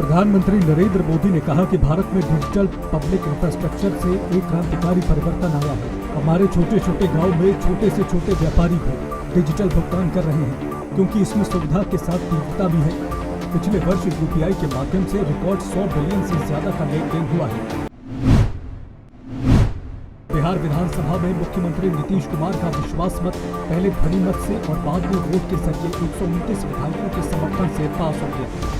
प्रधानमंत्री नरेंद्र मोदी ने कहा कि भारत में डिजिटल पब्लिक इंफ्रास्ट्रक्चर से एक क्रांतिकारी परिवर्तन आया है। हमारे छोटे छोटे गांव में छोटे से छोटे व्यापारी भी डिजिटल भुगतान कर रहे हैं, क्योंकि इसमें सुविधा के साथ तीव्रता भी है। पिछले वर्ष यूपीआई के माध्यम से रिकॉर्ड 100 बिलियन से ज्यादा का लेन देन हुआ है। बिहार विधानसभा में मुख्यमंत्री नीतीश कुमार का विश्वास मत पहले ध्वनि मत से और बाद में वोट के जरिए 129 विधायकों के समर्थन से पास हो गया।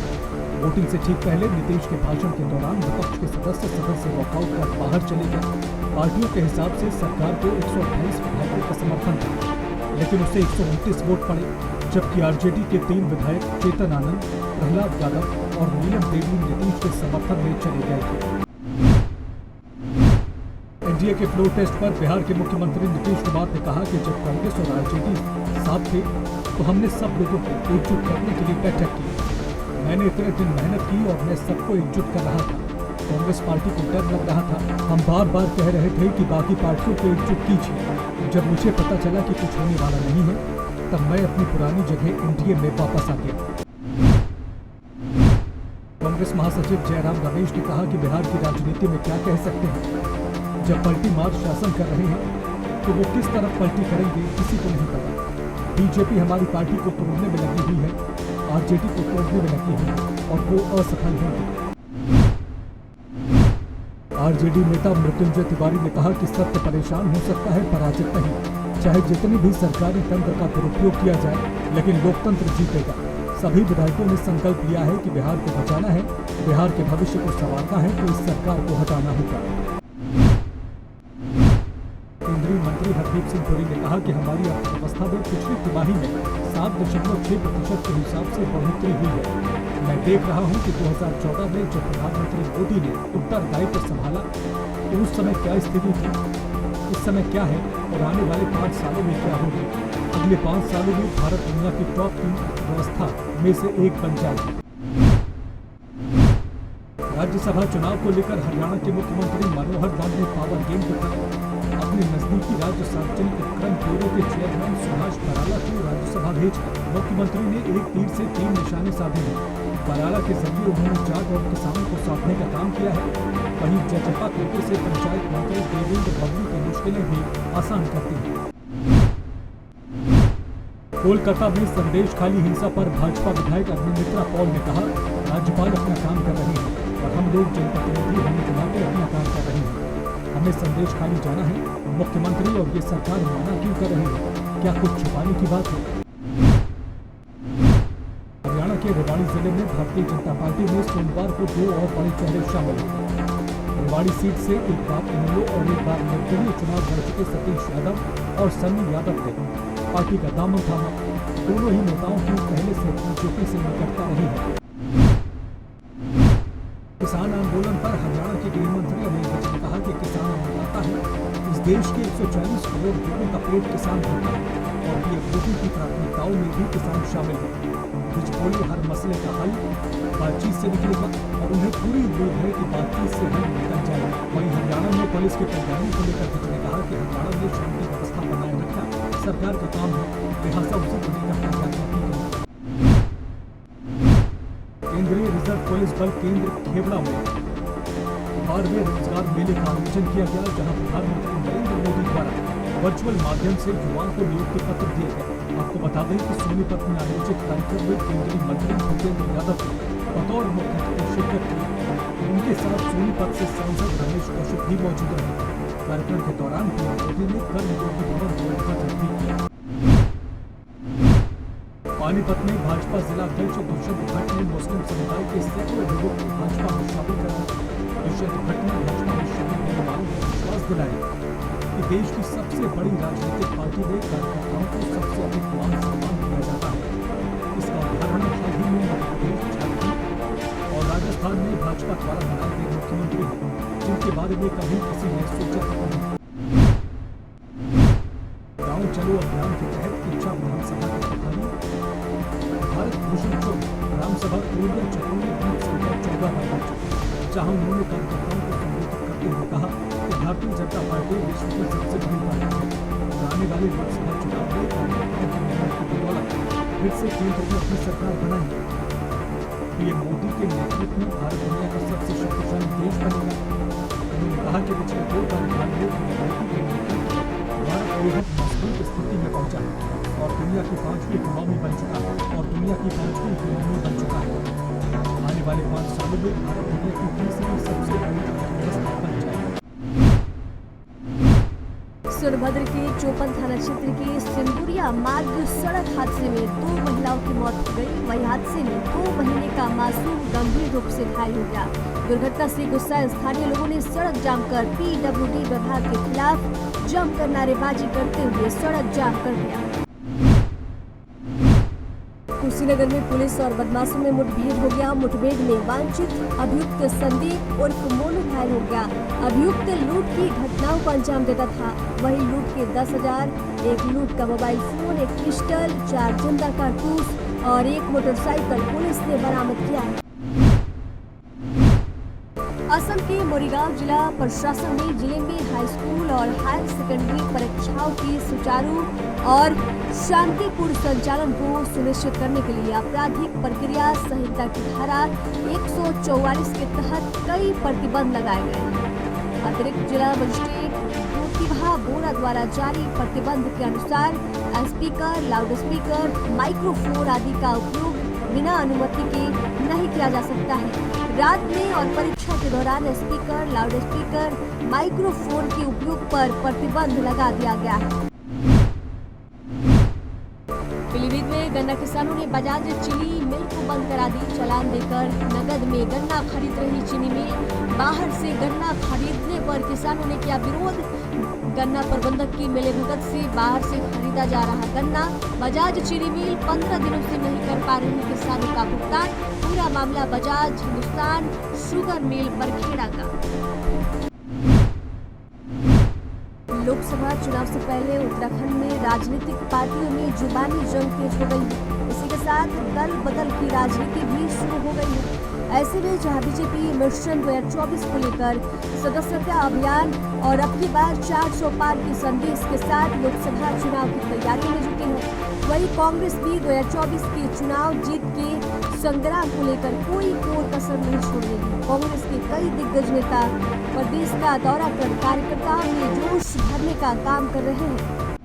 वोटिंग से ठीक पहले नीतीश के भाषण के दौरान विपक्ष के सदस्य सदन से वॉकआउट कर बाहर चले गए। पार्टियों के हिसाब से सरकार को 128 विधायकों का समर्थन था, लेकिन उसे 129 वोट पड़े, जबकि आरजेडी के 3 विधायक चेतन आनंद, प्रहलाद यादव और नीलम देवी नीतीश के समर्थन में चले गए थे। एनडीए के फ्लोर टेस्ट पर बिहार के मुख्यमंत्री नीतीश कुमार ने कहा कि जब कांग्रेस और आरजेडी साथ थे तो हमने सब लोगों को एकजुट करने के लिए बैठक की। मैंने इतने दिन मेहनत की और मैं सबको एकजुट कर रहा था। कांग्रेस पार्टी को डर लग रहा था। हम बार बार कह रहे थे कि बाकी पार्टियों को एकजुट कीजिए। जब मुझे पता चला कि कुछ होने वाला नहीं है, तब मैं अपनी पुरानी जगह एनडीए में वापस आ गया। कांग्रेस महासचिव जयराम रमेश ने कहा कि बिहार की राजनीति में क्या कह सकते हैं। जब पलटी मार शासन कर रहे हैं तो वो किस तरफ पलटी करेंगे किसी को नहीं पता। बीजेपी हमारी पार्टी को तोड़ने में लगी हुई है, आरजेडी को तोड़ने में लगी हुई है और वो असफल होंगे। आरजेडी नेता मृत्युंजय तिवारी ने कहा कि सत्य परेशान हो सकता है, पराजित नहीं। चाहे जितनी भी सरकारी तंत्र का दुरुपयोग किया जाए, लेकिन लोकतंत्र जीतेगा। सभी विधायकों ने संकल्प लिया है कि बिहार को बचाना है, बिहार के भविष्य को संवारना है, तो इस सरकार को हटाना होगा। केंद्रीय मंत्री हरदीप सिंह पुरी ने कहा कि हमारी अर्थव्यवस्था में पिछली तिमाही में 7.6% के हिसाब से बढ़ोतरी हुई है। मैं देख रहा हूं कि 2014 में जब प्रधानमंत्री मोदी ने उत्तरदायित्व संभाला तो उस समय क्या स्थिति थी, इस समय क्या है और आने वाले 5 सालों में क्या होगी। अगले 5 सालों में भारत दुनिया की टॉप 3 अर्थव्यवस्था में से एक बन जाएगी। राज्यसभा चुनाव को लेकर हरियाणा के मुख्यमंत्री मनोहर लाल ने पावर गेम दिखाया। अपने नजदीकी राज्य सार्वजनिक उपक्रम ब्यूरो के चेयरमैन सुभाष बराला को राज्यसभा भेजकर मुख्यमंत्री ने एक तीर से 3 निशाने साधे हैं। बराला के जरिए उन्होंने जाट और किसानों को साधने का काम किया है। वहीं जजपा कोटे से पंचायत मंत्री देवेंद्र बबलू की मुश्किलें भी आसान करती हैं। कोलकाता में संदेश खाली हिंसा पर भाजपा विधायक अग्निमित्रा पॉल ने कहा, राज्यपाल अपना काम कर रहे हैं और हम लोग जनप्रतिनिधि होने के नाते अपना काम कर रहे हैं। हमें संदेश खाली जाना है। मुख्यमंत्री और ये सरकार मना क्यों कर रही है? क्या कुछ छुपाने की बात है? हरियाणा के रेवाड़ी जिले में भारतीय जनता पार्टी में सोमवार को 2 और बड़े चेहरे शामिल हुए। रेवाड़ी सीट से एक बार इनेलो और एक बार निर्दलीय चुनाव लड़ चुके सतीश यादव और सन्नी यादव ने पार्टी का दामन थामा। दोनों ही नेताओं की पहले से बीजेपी से निकटता रही है। किसान आंदोलन पर हरियाणा के गृह मंत्री अनिल विज ने कहा कि किसान अन्नदाता है। इस देश के 140 करोड़ लोगों का पेट किसान भरता है और पीएम की प्राथमिकताओं में भी किसान शामिल है। विज बोले, हर मसले का हल बातचीत से निकलेगा और उन्हें पूरी उम्मीद है कि बातचीत से हल निकल जाएगा। वहीं हरियाणा में पुलिस के तैयारियों को लेकर विज ने कहा कि हरियाणा में शांति व्यवस्था बनाए रखना सरकार का काम है, लिहाजा उसी को लेकर तैयारियां की गई। केंद्रीय रिजर्व पुलिस बल केंद्र खेवड़ा में 12वें रोजगार मेले का आयोजन किया गया, जहां प्रधानमंत्री नरेंद्र मोदी द्वारा वर्चुअल माध्यम से युवाओं को नियुक्ति पत्र दिए गए। आपको बता दें कि सोनीपत में आयोजित कार्यक्रम में केंद्रीय मंत्री भूपेंद्र यादव ने बतौर मुख्य अतिथि शिरकत की। उनके साथ सोनीपत से सांसद रमेश कौशिक भी मौजूद रहे। कार्यक्रम के दौरान पीएम मोदी ने कर्मयोगी भवन का उद्घाटन भी किया। पानीपत में भाजपा जिला अध्यक्ष दुष्यंत भट्ट ने मुस्लिम समुदाय के सैकड़ों लोगों को भाजपा में शामिल कराया। दुष्यंत भट्ट ने भाजपा में शामिल होने वालों को विश्वास दिलाया कि देश की सबसे बड़ी राजनीतिक पार्टी में कार्यकर्ताओं को सबसे अधिक मान सम्मान दिया जाता है। इसका उदाहरण हाल ही में मध्य प्रदेश, झारखंड और राजस्थान में भाजपा द्वारा बनाए गए मुख्यमंत्री हैं, जिनके बारे में कभी किसी ने सोचा नहीं। गाँव चलो अभियान के तहत इच्छा विधानसभा के प्रभारी भारत भूषण चौक ग्रामसभा कोरिया चकोरी बूथ संख्या 14 पर पहुंचे, जहां उन्होंने कार्यकर्ताओं को संबोधित करते हुए कहा कि भारतीय जनता पार्टी विश्व की सबसे बड़ी पार्टी है और आने वाले लोकसभा चुनाव में कार्यकर्ताओं की मेहनत की बदौलत फिर से केंद्र में अपनी सरकार बनाएंगे। पीएम मोदी के नेतृत्व में भारत दुनिया का सबसे शक्तिशाली देश बनेगा। उन्होंने कहा कि पिछले 2 कार्यकाल में मोदी के नेतृत्व में भारत बेहद मजबूत स्थिति में पहुंचा है और दुनिया की 5वीं इकोनॉमी बन चुका है आने वाले 5 सालों में भारत दुनिया की तीसरी सबसे बड़ी अर्थव्यवस्था बन जाएगा। सोनभद्र के चौपन थाना क्षेत्र के सिंदुरिया मार्ग सड़क हादसे में 2 महिलाओं की मौत हो गई। वही हादसे में 2 महीने का मासूम गंभीर रूप से घायल हो गया। दुर्घटना से गुस्साए स्थानीय लोगों ने सड़क जाम कर पीडब्ल्यूडी विभाग के खिलाफ जमकर नारेबाजी करते हुए सड़क जाम कर दिया। कुशीनगर में पुलिस और बदमाशों में मुठभेड़ हो गया। मुठभेड़ में वांछित अभियुक्त संदीप उर्फ मोनू घायल हो गया। अभियुक्त लूट की घटनाओं को अंजाम देता था। वही लूट के 10,000, एक लूट का मोबाइल फोन, एक पिस्टल, 4 जिंदा कारतूस और एक मोटरसाइकिल पुलिस ने बरामद किया है। असम के मोरीगांव जिला प्रशासन ने जिले में हाई स्कूल और हायर सेकेंडरी परीक्षाओं की सुचारू और शांतिपूर्ण संचालन को सुनिश्चित करने के लिए आपराधिक प्रक्रिया संहिता की धारा 144 के तहत कई प्रतिबंध लगाए गए हैं। अतिरिक्त जिला मजिस्ट्रेट प्रतिभा बोरा द्वारा जारी प्रतिबंध के अनुसार स्पीकर, लाउड स्पीकर, माइक्रोफोन आदि का उपयोग बिना अनुमति के नहीं किया जा सकता है। रात में और परीक्षा के दौरान स्पीकर, लाउड स्पीकर, माइक्रोफोन के उपयोग पर प्रतिबंध लगा दिया गया है। पीलीभीत में गन्ना किसानों ने बजाज चीनी मिल को बंद करा दी। चालान देकर नगद में गन्ना खरीद रही चीनी मिल बाहर से गन्ना खरीदने पर किसानों ने किया विरोध। गन्ना प्रबंधक की मिलीभगत से बाहर से खरीदा जा रहा गन्ना बजाज चीनी मिल 15 दिनों से नहीं कर पा रही किसानों का भुगतान। पूरा मामला बजाज हिंदुस्तान शुगर मिल बरखेड़ा का। लोकसभा चुनाव से पहले उत्तराखंड में राजनीतिक पार्टियों में जुबानी जंग तेज हो गई है। इसी के साथ दल बदल की राजनीति भी शुरू हो गई है। ऐसे में जहां बीजेपी मिशन 2024 को लेकर सदस्यता अभियान और अब की बार 400 पार के संदेश के साथ लोकसभा चुनाव की तैयारियों में जुटी है, वही कांग्रेस भी 2024 के चुनाव जीत के संग्राम को लेकर कोई कसर नहीं छोड़ेगी। कांग्रेस के कई दिग्गज नेता प्रदेश का दौरा कर कार्यकर्ताओं में जोश भरने का काम कर रहे हैं।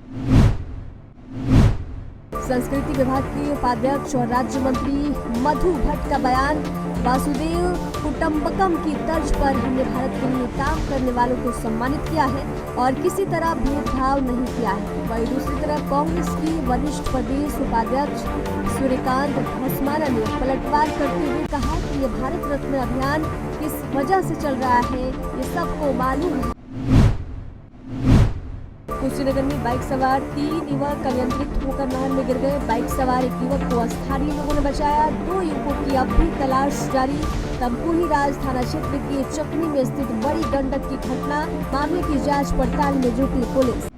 संस्कृति विभाग के उपाध्यक्ष और राज्य मंत्री मधु भट्ट का बयान, वासुदेव कुटुंबकम की तर्ज पर हमने भारत के लिए काम करने वालों को सम्मानित किया है और किसी तरह भेदभाव नहीं किया है। वही दूसरी तरफ कांग्रेस की वरिष्ठ प्रदेश उपाध्यक्ष सूर्यकांत धस्माना ने पलटवार करते हुए कहा कि ये भारत रत्न अभियान किस वजह से चल रहा है ये सबको मालूम है। कुशीनगर में बाइक सवार 3 युवक अनियंत्रित होकर नहर में गिर गए। बाइक सवार एक युवक को स्थानीय लोगों ने बचाया। 2 युवकों की अब भी तलाश जारी। तमकुही राज थाना क्षेत्र के चकनी में स्थित बड़ी गंडक की घटना, मामले की जांच पड़ताल में जुटी पुलिस।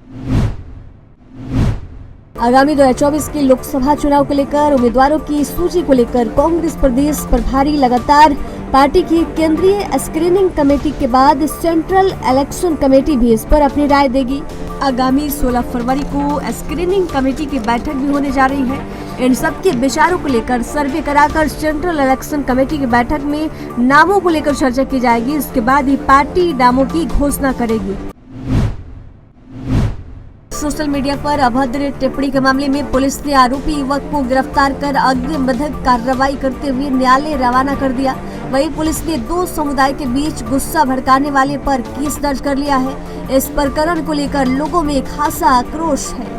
आगामी 2024 के लोकसभा चुनाव को लेकर उम्मीदवारों की सूची को लेकर कांग्रेस प्रदेश प्रभारी लगातार पार्टी की केंद्रीय स्क्रीनिंग कमेटी के बाद सेंट्रल इलेक्शन कमेटी भी इस पर अपनी राय देगी। आगामी 16 फरवरी को स्क्रीनिंग कमेटी की बैठक भी होने जा रही है। इन सब के विचारों को लेकर सर्वे कराकर सेंट्रल इलेक्शन कमेटी की बैठक में नामों को लेकर चर्चा की जाएगी। इसके बाद ही पार्टी नामों की घोषणा करेगी। सोशल मीडिया पर अभद्र टिप्पणी के मामले में पुलिस ने आरोपी युवक को गिरफ्तार कर अग्रिम विधिक कार्रवाई करते हुए न्यायालय रवाना कर दिया। वहीं पुलिस ने 2 समुदाय के बीच गुस्सा भड़काने वाले पर केस दर्ज कर लिया है। इस प्रकरण को लेकर लोगों में खासा आक्रोश है।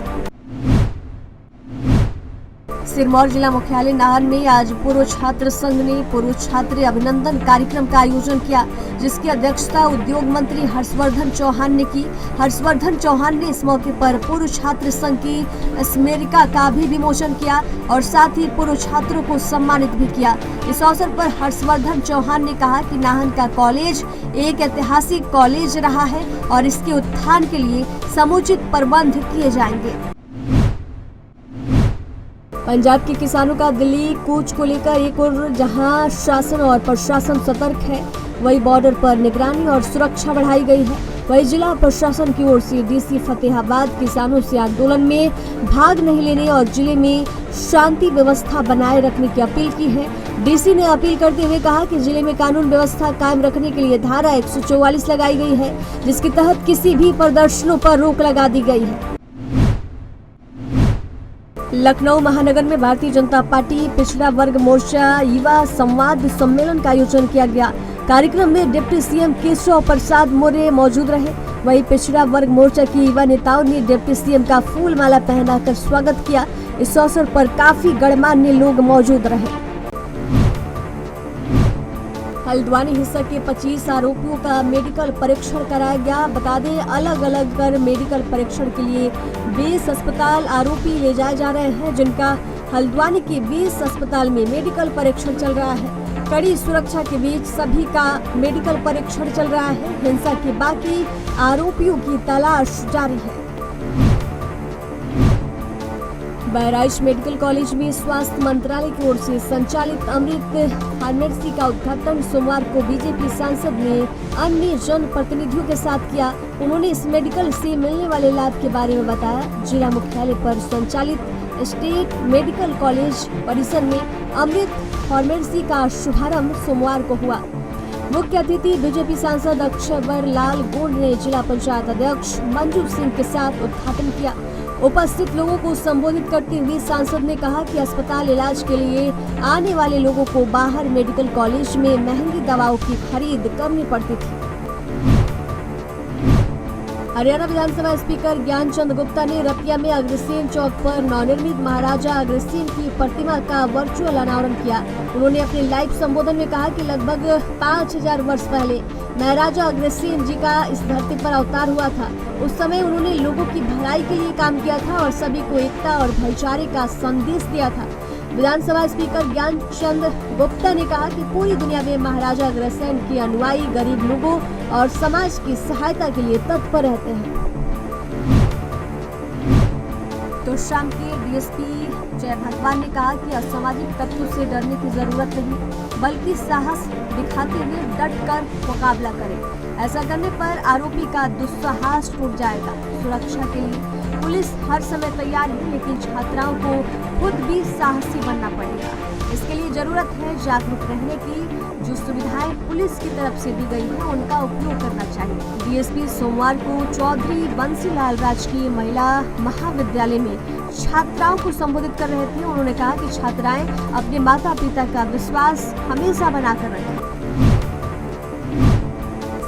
सिरमौर जिला मुख्यालय नाहन में आज पूर्व छात्र संघ ने पूर्व छात्र अभिनंदन कार्यक्रम का आयोजन किया, जिसकी अध्यक्षता उद्योग मंत्री हर्षवर्धन चौहान ने की। हर्षवर्धन चौहान ने इस मौके पर पूर्व छात्र संघ की स्मारिका का भी विमोचन किया और साथ ही पूर्व छात्रों को सम्मानित भी किया। इस अवसर पर हर्षवर्धन चौहान ने कहा कि नाहन का कॉलेज एक ऐतिहासिक कॉलेज रहा है और इसके उत्थान के लिए समुचित प्रबंध किए जाएंगे। पंजाब के किसानों का दिल्ली कूच को लेकर एक और जहां शासन और प्रशासन सतर्क है, वही बॉर्डर पर निगरानी और सुरक्षा बढ़ाई गई है। वही जिला प्रशासन की ओर से डीसी फतेहाबाद किसानों से आंदोलन में भाग नहीं लेने और जिले में शांति व्यवस्था बनाए रखने की अपील की है। डीसी ने अपील करते हुए कहा कि जिले में कानून व्यवस्था कायम रखने के लिए धारा 144 लगाई गई है, जिसके तहत किसी भी प्रदर्शनों पर रोक लगा दी गई है। लखनऊ महानगर में भारतीय जनता पार्टी पिछड़ा वर्ग मोर्चा युवा संवाद सम्मेलन का आयोजन किया गया। कार्यक्रम में डिप्टी सीएम केशव प्रसाद मौर्य मौजूद रहे। वहीं पिछड़ा वर्ग मोर्चा की युवा नेताओं ने डिप्टी सीएम का फूल माला पहनाकर स्वागत किया। इस अवसर पर काफी गणमान्य लोग मौजूद रहे। हल्द्वानी हिंसा के 25 आरोपियों का मेडिकल परीक्षण कराया गया। बता दें, अलग अलग कर मेडिकल परीक्षण के लिए 20 अस्पताल आरोपी ले जाए जा रहे हैं, जिनका हल्द्वानी के 20 अस्पताल में मेडिकल परीक्षण चल रहा है। कड़ी सुरक्षा के बीच सभी का मेडिकल परीक्षण चल रहा है। हिंसा के बाकी आरोपियों की तलाश जारी है। बहराइच मेडिकल कॉलेज में स्वास्थ्य मंत्रालय की ओर से संचालित अमृत फार्मेसी का उद्घाटन सोमवार को बीजेपी सांसद ने अन्य जन प्रतिनिधियों के साथ किया। उन्होंने इस मेडिकल से मिलने वाले लाभ के बारे में बताया। जिला मुख्यालय पर संचालित स्टेट मेडिकल कॉलेज परिसर में अमृत फार्मेसी का शुभारंभ सोमवार को हुआ। मुख्य अतिथि बीजेपी सांसद अक्षय लाल गोंड ने जिला पंचायत अध्यक्ष मंजू सिंह के साथ उद्घाटन किया। उपस्थित लोगों को संबोधित करते हुए सांसद ने कहा कि अस्पताल इलाज के लिए आने वाले लोगों को बाहर मेडिकल कॉलेज में महंगी दवाओं की खरीद करनी पड़ती थी। हरियाणा विधानसभा स्पीकर ज्ञानचंद गुप्ता ने रतिया में अग्रसेन चौक पर नवनिर्मित महाराजा अग्रसेन की प्रतिमा का वर्चुअल अनावरण किया। उन्होंने अपने लाइव संबोधन में कहा कि लगभग 5000 वर्ष पहले महाराजा अग्रसेन जी का इस धरती पर अवतार हुआ था। उस समय उन्होंने लोगों की भलाई के लिए काम किया था और सभी को एकता और भाईचारे का संदेश दिया था। विधानसभा स्पीकर ज्ञानचंद गुप्ता ने कहा कि पूरी दुनिया में महाराजा अग्रसेन के अनुयायी गरीब लोगों और समाज की सहायता के लिए तत्पर रहते हैं। तो शाम के डीएसपी जय भगवान ने कहा कि असामाजिक तत्वों से डरने की जरूरत नहीं, बल्कि साहस दिखाते हुए डटकर मुकाबला करें। ऐसा करने पर आरोपी का दुस्साहस टूट जाएगा। सुरक्षा के लिए पुलिस हर समय तैयार है, लेकिन छात्राओं को खुद भी साहसी बनना पड़ेगा। इसके लिए जरूरत है जागरूक रहने की। जो सुविधाएं पुलिस की तरफ से दी गई है, उनका उपयोग करना चाहिए। डीएसपी सोमवार को चौधरी बंसीलाल राजकीय महिला महाविद्यालय में छात्राओं को संबोधित कर रहे थे। उन्होंने कहा कि छात्राएं अपने माता पिता का विश्वास हमेशा बनाकर रखें।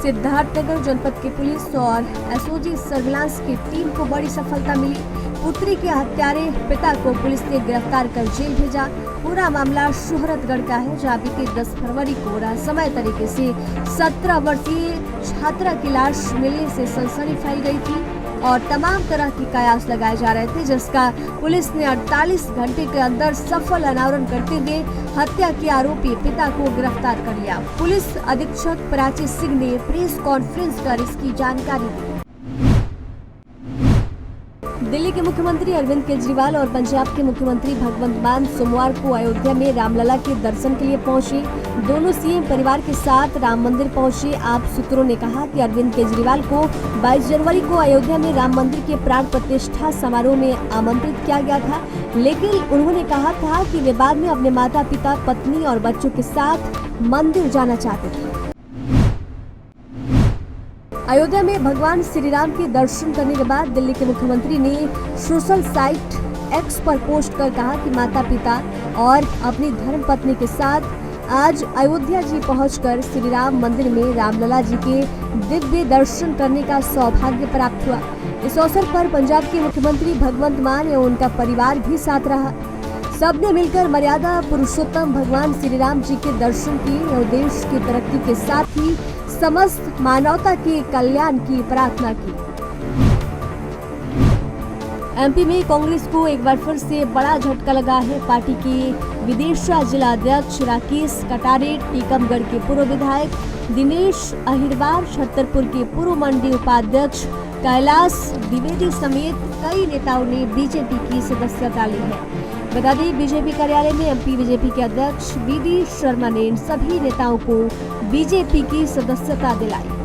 सिद्धार्थनगर जनपद की पुलिस और एसओजी सर्विलांस की टीम को बड़ी सफलता मिली। पुत्री के हत्यारे पिता को पुलिस ने गिरफ्तार कर जेल भेजा। पूरा मामला शोहरतगढ़ का है, जहाँ बीती 10 फरवरी को रहस्यमय तरीके से 17 वर्षीय छात्रा की लाश मिलने से सनसनी फैल गई थी और तमाम तरह की कयास लगाए जा रहे थे, जिसका पुलिस ने 48 घंटे के अंदर सफल अनावरण करते हुए हत्या के आरोपी पिता को गिरफ्तार कर लिया। पुलिस अधीक्षक प्राची सिंह ने प्रेस कॉन्फ्रेंस कर इसकी जानकारी दी। दिल्ली के मुख्यमंत्री अरविंद केजरीवाल और पंजाब के मुख्यमंत्री भगवंत मान सोमवार को अयोध्या में रामलला के दर्शन के लिए पहुंचे। दोनों सीएम परिवार के साथ राम मंदिर पहुंचे। आप सूत्रों ने कहा कि अरविंद केजरीवाल को 22 जनवरी को अयोध्या में राम मंदिर के प्राण प्रतिष्ठा समारोह में आमंत्रित किया गया था, लेकिन उन्होंने कहा था कि वे बाद में अपने माता पिता, पत्नी और बच्चों के साथ मंदिर जाना चाहते थे। अयोध्या में भगवान श्री राम के दर्शन करने के बाद दिल्ली के मुख्यमंत्री ने सोशल साइट एक्स पर पोस्ट कर कहा कि माता पिता और अपनी धर्मपत्नी के साथ आज अयोध्या जी पहुंचकर श्री राम मंदिर में रामलला जी के दिव्य दर्शन करने का सौभाग्य प्राप्त हुआ। इस अवसर पर पंजाब के मुख्यमंत्री भगवंत मान एवं उनका परिवार भी साथ रहा। सबने मिलकर मर्यादा पुरुषोत्तम भगवान श्री राम जी के दर्शन किए और देश की तरक्की के साथ ही समस्त मानवता के कल्याण की प्रार्थना की। एमपी में कांग्रेस को एक बार फिर से बड़ा झटका लगा है। पार्टी के विदिशा जिला अध्यक्ष राकेश कटारे, टीकमगढ़ के पूर्व विधायक दिनेश अहिरवार, छतरपुर के पूर्व मंडी उपाध्यक्ष कैलाश द्विवेदी समेत कई नेताओं ने बीजेपी की सदस्यता ली है। बता दें, बीजेपी कार्यालय में एमपी बीजेपी के अध्यक्ष बीडी शर्मा ने इन सभी नेताओं को बीजेपी की सदस्यता दिलाई।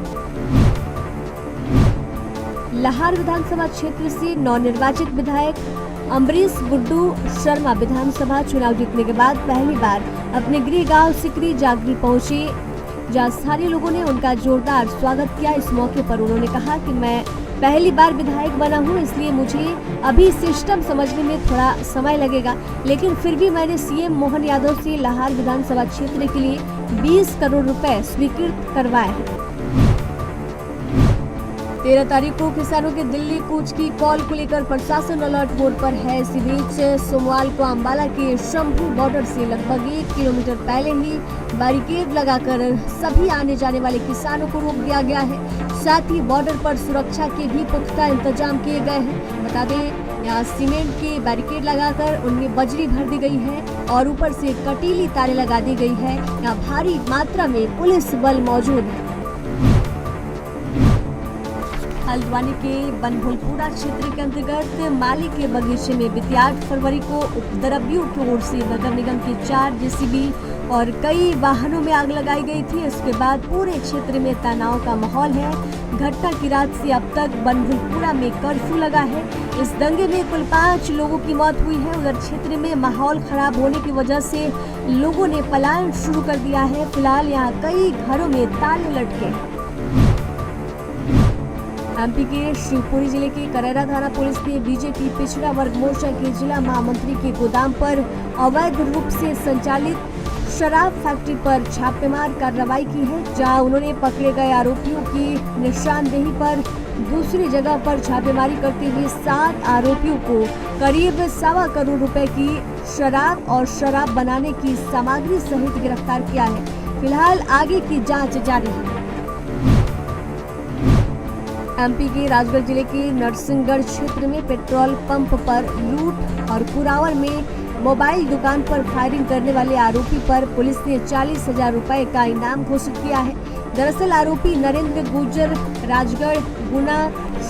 लाहौर विधानसभा क्षेत्र से नवनिर्वाचित विधायक अम्बरीश गुड्डू शर्मा विधानसभा चुनाव जीतने के बाद पहली बार अपने गृह गांव सिकरी जागरी पहुंचे, जहां स्थानीय लोगों ने उनका जोरदार स्वागत किया। इस मौके पर उन्होंने कहा कि मैं पहली बार विधायक बना हूं, इसलिए मुझे अभी सिस्टम समझने में थोड़ा समय लगेगा, लेकिन फिर भी मैंने सीएम मोहन यादव से लाहार विधानसभा क्षेत्र के लिए 20 करोड़ रुपए स्वीकृत करवाए हैं। 13 तारीख को किसानों के दिल्ली कूच की कॉल को लेकर प्रशासन अलर्ट मोड पर है। इसी बीच सोमवार को अंबाला के शंभू बॉर्डर से लगभग 1 किलोमीटर पहले ही बैरिकेड लगाकर सभी आने जाने वाले किसानों को रोक दिया गया है। साथ ही बॉर्डर पर सुरक्षा के भी पुख्ता इंतजाम किए गए हैं। बता दें, यहाँ सीमेंट के बैरिकेड लगाकर उनमें बजरी भर दी गई है और ऊपर से कटीली तारें लगा दी गई है। यहाँ भारी मात्रा में पुलिस बल मौजूद है। हल्द्वानी के बनभुलपुरा क्षेत्र के अंतर्गत माली के बगीचे में बीती 8 फरवरी को उपद्रवियों की ओर से नगर निगम की 4 जेसीबी और कई वाहनों में आग लगाई गई थी। इसके बाद पूरे क्षेत्र में तनाव का माहौल है। घटना की रात से अब तक बनभुलपुरा में कर्फ्यू लगा है। इस दंगे में कुल 5 लोगों की मौत हुई है। उधर क्षेत्र में माहौल खराब होने की वजह से लोगों ने पलायन शुरू कर दिया है। फिलहाल यहाँ कई घरों में ताले लटके हैं। एमपी के शिवपुरी जिले के करेरा थाना पुलिस ने बीजेपी पिछड़ा वर्ग मोर्चा के जिला महामंत्री के गोदाम पर अवैध रूप से संचालित शराब फैक्ट्री पर छापेमार कार्रवाई की है, जहां उन्होंने पकड़े गए आरोपियों की निशानदेही पर दूसरी जगह पर छापेमारी करते हुए 7 आरोपियों को करीब 1.25 करोड़ रुपए की शराब और शराब बनाने की सामग्री सहित गिरफ्तार किया है। फिलहाल आगे की जांच जारी है। एमपी के राजगढ़ जिले के नरसिंहगढ़ क्षेत्र में पेट्रोल पंप पर लूट और कुरावर में मोबाइल दुकान पर फायरिंग करने वाले आरोपी पर पुलिस ने 40,000 रुपए का इनाम घोषित किया है। दरअसल आरोपी नरेंद्र गुर्जर राजगढ़, गुना,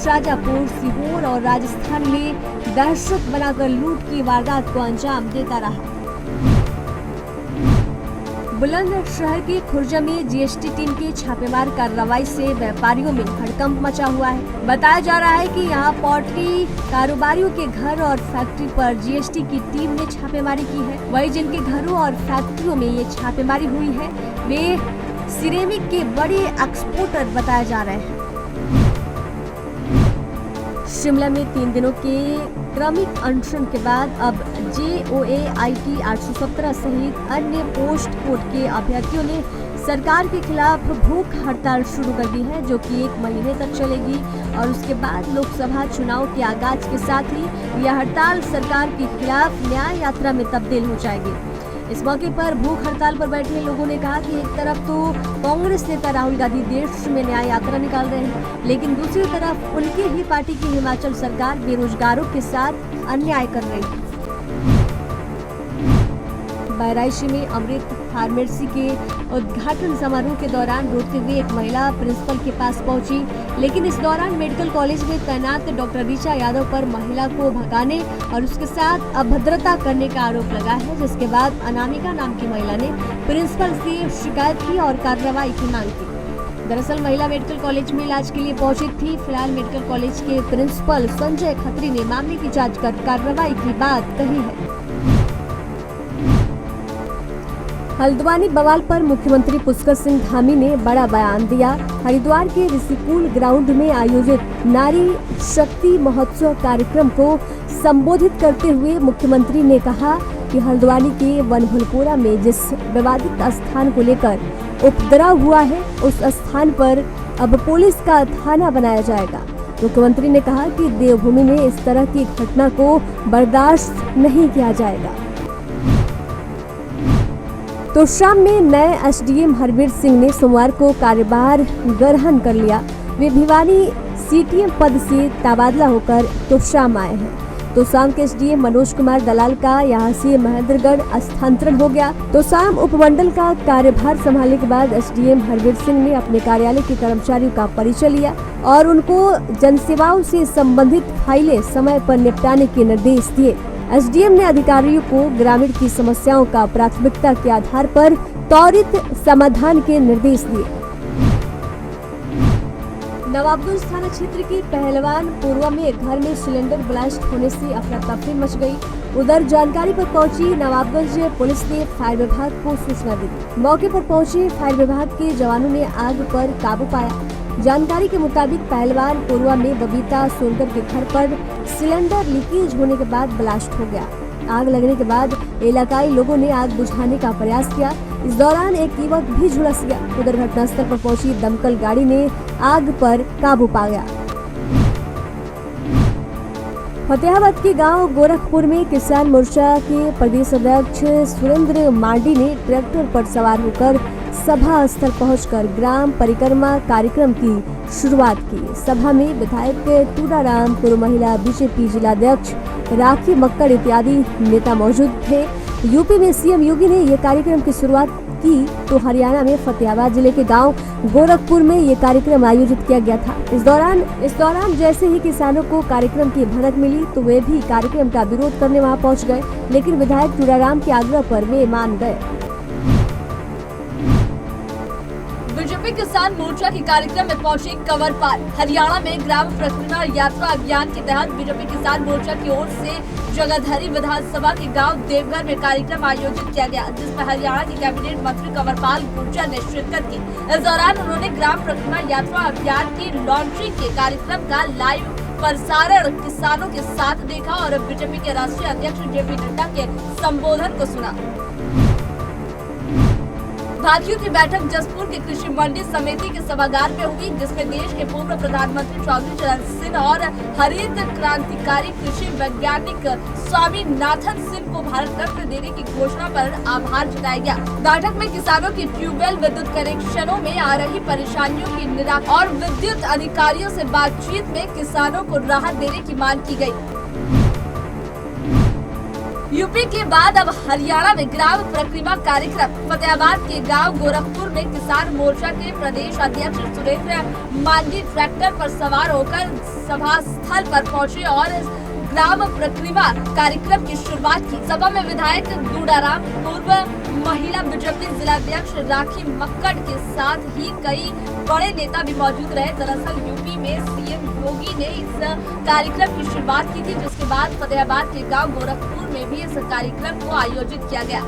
शाजापुर, सीहोर और राजस्थान में दहशत बनाकर लूट की वारदात को अंजाम देता रहा। बुलंदशहर के खुर्जा में जीएसटी टीम की छापेमार कार्रवाई से व्यापारियों में हड़कंप मचा हुआ है। बताया जा रहा है कि यहां पोल्ट्री कारोबारियों के घर और फैक्ट्री पर जीएसटी की टीम ने छापेमारी की है। वहीं जिनके घरों और फैक्ट्रियों में ये छापेमारी हुई है, वे सिरेमिक के बड़े एक्सपोर्टर बताए जा रहे हैं। शिमला में 3 दिनों के क्रमिक अनशन के बाद अब JOA IT 817 सहित अन्य पोस्ट कोड के अभ्यर्थियों ने सरकार के खिलाफ भूख हड़ताल शुरू कर दी है, जो कि 1 महीने तक चलेगी और उसके बाद लोकसभा चुनाव के आगाज के साथ ही यह हड़ताल सरकार के खिलाफ न्याय यात्रा में तब्दील हो जाएगी। इस मौके पर भूख हड़ताल पर बैठे लोगों ने कहा कि एक तरफ तो कांग्रेस नेता राहुल गांधी देश में न्याय यात्रा निकाल रहे हैं, लेकिन दूसरी तरफ उनकी ही पार्टी की हिमाचल सरकार बेरोजगारों के साथ अन्याय कर रही है। बहराइची में अमृत फार्मेसी के उद्घाटन समारोह के दौरान रोते हुए एक महिला प्रिंसिपल के पास पहुंची, लेकिन इस दौरान मेडिकल कॉलेज में तैनात डॉक्टर ऋचा यादव पर महिला को भगाने और उसके साथ अभद्रता करने का आरोप लगा है, जिसके बाद अनामिका नाम की महिला ने प्रिंसिपल से शिकायत की और कार्रवाई की मांग की। दरअसल महिला मेडिकल कॉलेज में इलाज के लिए पहुंची थी। फिलहाल मेडिकल कॉलेज के प्रिंसिपल संजय खत्री ने मामले की जाँच कर कार्रवाई की बात कही है। हल्द्वानी बवाल पर मुख्यमंत्री पुष्कर सिंह धामी ने बड़ा बयान दिया। हरिद्वार के ऋषिकुल ग्राउंड में आयोजित नारी शक्ति महोत्सव कार्यक्रम को संबोधित करते हुए मुख्यमंत्री ने कहा कि हल्द्वानी के बनभुलपुरा में जिस विवादित स्थान को लेकर उपद्रव हुआ है, उस स्थान पर अब पुलिस का थाना बनाया जाएगा। मुख्यमंत्री ने कहा कि देवभूमि में इस तरह की घटना को बर्दाश्त नहीं किया जाएगा। तो शाम में नए एसडीएम हरवीर सिंह ने सोमवार को कार्यभार ग्रहण कर लिया। वे भिवानी सीटीएम पद से तबादला होकर तो शाम आए हैं। तो शाम के एसडीएम मनोज कुमार दलाल का यहां से महेंद्रगढ़ स्थानांतरण हो गया। तो शाम उपमंडल का कार्यभार संभालने के बाद एसडीएम हरवीर सिंह ने अपने कार्यालय के कर्मचारियों का परिचय लिया और उनको जनसेवाओं से संबंधित फाइलें समय पर निपटाने के निर्देश दिए। एसडीएम ने अधिकारियों को ग्रामीण की समस्याओं का प्राथमिकता के आधार पर त्वरित समाधान के निर्देश दिए। नवाबगंज थाना क्षेत्र के पहलवान पूर्वा में घर में सिलेंडर ब्लास्ट होने से अफरा तफरी मच गई। उधर जानकारी पर पहुंची नवाबगंज पुलिस ने फायर विभाग को सूचना दी। मौके पर पहुंचे फायर विभाग के जवानों ने आग पर काबू पाया। जानकारी के मुताबिक पहलवान पूर्वा में बबीता सोनकर के घर पर सिलेंडर लीकेज होने के बाद ब्लास्ट हो गया। आग लगने के बाद इलाकाई लोगों ने आग बुझाने का प्रयास किया। इस दौरान एक युवक भी झुलस गया। उधर घटनास्थल पर पहुंची दमकल गाड़ी ने आग पर काबू पा गया। फतेहाबाद के गांव गोरखपुर में किसान मोर्चा के प्रदेश अध्यक्ष सुरेंद्र मार्डी ने ट्रैक्टर पर सवार होकर सभा स्थल पहुंचकर ग्राम परिक्रमा कार्यक्रम की शुरुआत की। सभा में विधायक टूडाराम, पूर्व महिला बीजेपी जिलाध्यक्ष राखी मक्कड़ इत्यादि नेता मौजूद थे। यूपी में सीएम योगी ने ये कार्यक्रम की शुरुआत की तो हरियाणा में फतेहाबाद जिले के गांव गोरखपुर में ये कार्यक्रम आयोजित किया गया था। इस दौरान जैसे ही किसानों को कार्यक्रम की भनक मिली तो वे भी कार्यक्रम का विरोध करने वहां पहुंच गए, लेकिन विधायक टूडाराम के आग्रह पर वे मान गए। बीजेपी किसान मोर्चा के कार्यक्रम में पहुंचे कंवरपाल। हरियाणा में ग्राम परिक्रमा यात्रा अभियान के तहत बीजेपी किसान मोर्चा की ओर से जगाधरी विधानसभा के गांव देवघर में कार्यक्रम आयोजित किया गया, जिसमें हरियाणा के कैबिनेट मंत्री कंवरपाल गुर्जर ने शिरकत की। इस दौरान उन्होंने ग्राम परिक्रमा यात्रा अभियान की लॉन्चिंग के कार्यक्रम का लाइव प्रसारण किसानों के साथ देखा और बीजेपी के राष्ट्रीय अध्यक्ष जेपी नड्डा के संबोधन को सुना। भाकियों की बैठक जसपुर के कृषि मंडी समिति के सभागार में हुई, जिसमें देश के पूर्व प्रधानमंत्री चौधरी चरण सिंह और हरित क्रांतिकारी कृषि वैज्ञानिक स्वामीनाथन सिंह को भारत रत्न देने की घोषणा पर आभार जताया गया। बैठक में किसानों की ट्यूबवेल विद्युत कनेक्शनों में आ रही परेशानियों की निराकरण और विद्युत अधिकारियों से बातचीत में किसानों को राहत देने की मांग की गयी। यूपी के बाद अब हरियाणा में ग्राम परिक्रमा कार्यक्रम। फतेहाबाद के गांव गोरखपुर में किसान मोर्चा के प्रदेश अध्यक्ष सुरेंद्र मांडी ट्रैक्टर पर सवार होकर सभा स्थल पर पहुंचे और ग्राम परिक्रमा कार्यक्रम की शुरुआत की। सभा में विधायक टूडाराम, पूर्व महिला बीजेपी जिलाध्यक्ष राखी मक्कड़ के साथ ही कई बड़े नेता भी मौजूद रहे। दरअसल यूपी में सीएम योगी ने इस कार्यक्रम की शुरुआत की थी, जिसके बाद फतेहाबाद के गांव गोरखपुर में भी इस कार्यक्रम को आयोजित किया गया।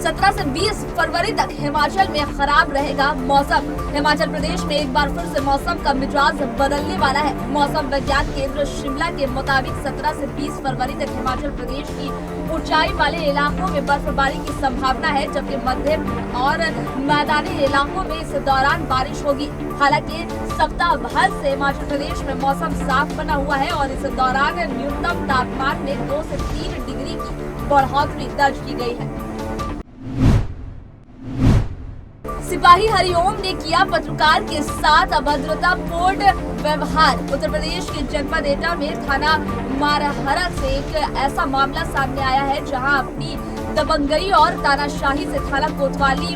17 से 20 फरवरी तक हिमाचल में खराब रहेगा मौसम। हिमाचल प्रदेश में एक बार फिर से मौसम का मिजाज बदलने वाला है। मौसम विज्ञान केंद्र शिमला के मुताबिक 17 से 20 फरवरी तक हिमाचल प्रदेश की ऊंचाई वाले इलाकों में बर्फबारी की संभावना है, जबकि मध्यम और मैदानी इलाकों में इस दौरान बारिश होगी। हालांकि सप्ताह भर से हिमाचल प्रदेश में मौसम साफ बना हुआ है और इस दौरान न्यूनतम तापमान में 2 से 3 डिग्री की बढ़ोतरी दर्ज की गई है। सिपाही हरिओम ने किया पत्रकार के साथ अभद्रतापूर्ण व्यवहार। उत्तर प्रदेश के जनपद एटा में थाना मारहरा से एक ऐसा मामला सामने आया है, जहां अपनी दबंगई और तानाशाही से थाना कोतवाली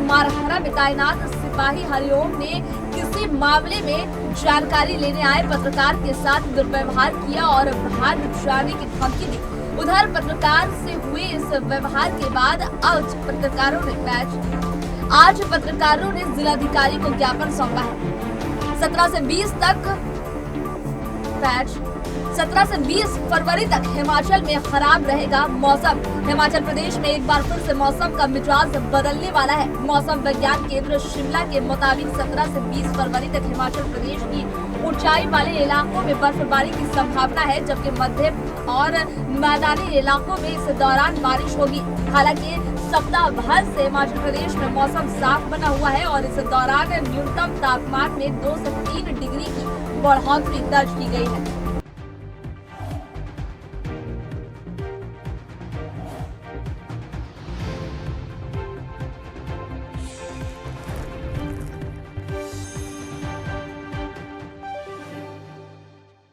मारहरा में तैनात सिपाही हरिओम ने किसी मामले में जानकारी लेने आए पत्रकार के साथ दुर्व्यवहार किया और भाग जाने की धमकी दी। उधर पत्रकार से हुए इस व्यवहार के बाद आज पत्रकारों ने जिलाधिकारी को ज्ञापन सौंपा है। 17 से 20 फरवरी तक हिमाचल में खराब रहेगा मौसम। हिमाचल प्रदेश में एक बार फिर से मौसम का मिजाज बदलने वाला है। मौसम विज्ञान केंद्र शिमला के मुताबिक 17 से 20 फरवरी तक हिमाचल प्रदेश की ऊंचाई वाले इलाकों में बर्फबारी की संभावना है, जबकि मध्यम और मैदानी इलाकों में इस दौरान बारिश होगी। हालांकि सप्ताह भर से हिमाचल प्रदेश में मौसम साफ बना हुआ है और इस दौरान न्यूनतम तापमान में 2 से 3 डिग्री की बढ़ोतरी दर्ज की गई है।